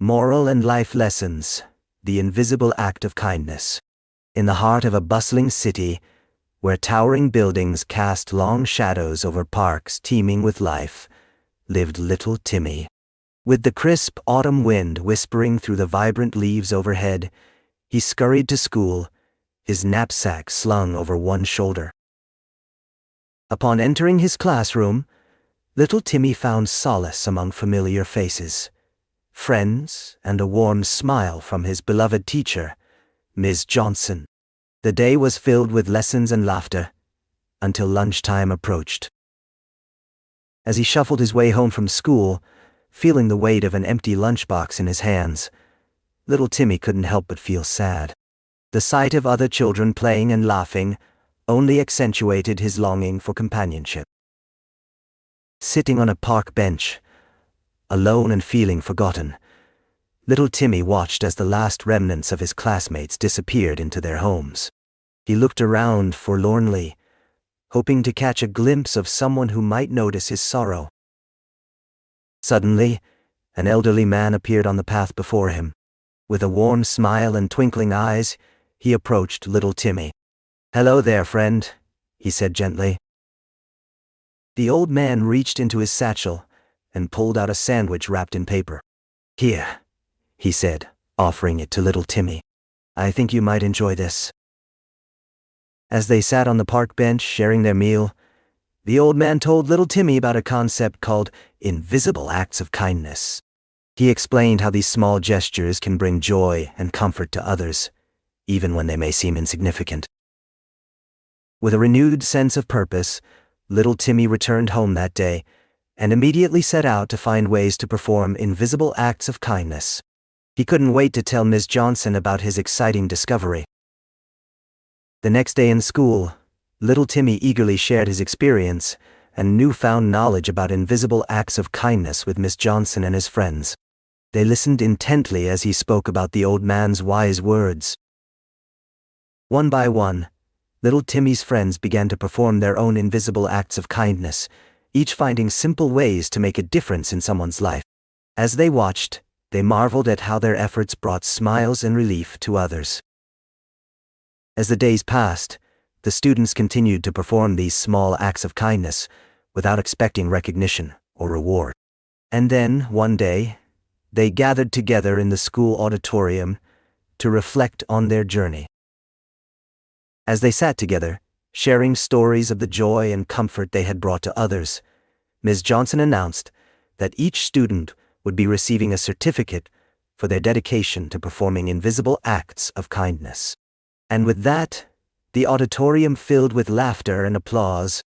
Moral and life lessons, the invisible act of kindness. In the heart of a bustling city, where towering buildings cast long shadows over parks teeming with life, lived little Timmy. With the crisp autumn wind whispering through the vibrant leaves overhead, he scurried to school, his knapsack slung over one shoulder. Upon entering his classroom, little Timmy found solace among familiar faces, friends, and a warm smile from his beloved teacher, Ms. Johnson. The day was filled with lessons and laughter, until lunchtime approached. As he shuffled his way home from school, feeling the weight of an empty lunchbox in his hands, little Timmy couldn't help but feel sad. The sight of other children playing and laughing only accentuated his longing for companionship. Sitting on a park bench, alone and feeling forgotten, little Timmy watched as the last remnants of his classmates disappeared into their homes. He looked around forlornly, hoping to catch a glimpse of someone who might notice his sorrow. Suddenly, an elderly man appeared on the path before him. With a warm smile and twinkling eyes, he approached little Timmy. "Hello there, friend," he said gently. The old man reached into his satchel and pulled out a sandwich wrapped in paper. "Here," he said, offering it to little Timmy. "I think you might enjoy this." As they sat on the park bench sharing their meal, the old man told little Timmy about a concept called invisible acts of kindness. He explained how these small gestures can bring joy and comfort to others, even when they may seem insignificant. With a renewed sense of purpose, little Timmy returned home that day and immediately set out to find ways to perform invisible acts of kindness. He couldn't wait to tell Ms. Johnson about his exciting discovery. The next day in school, little Timmy eagerly shared his experience and newfound knowledge about invisible acts of kindness with Miss Johnson and his friends. They listened intently as he spoke about the old man's wise words. One by one, little Timmy's friends began to perform their own invisible acts of kindness, each finding simple ways to make a difference in someone's life. As they watched, they marveled at how their efforts brought smiles and relief to others. As the days passed, the students continued to perform these small acts of kindness without expecting recognition or reward. And then, one day, they gathered together in the school auditorium to reflect on their journey. As they sat together, sharing stories of the joy and comfort they had brought to others, Ms. Johnson announced that each student would be receiving a certificate for their dedication to performing invisible acts of kindness. And with that, the auditorium filled with laughter and applause,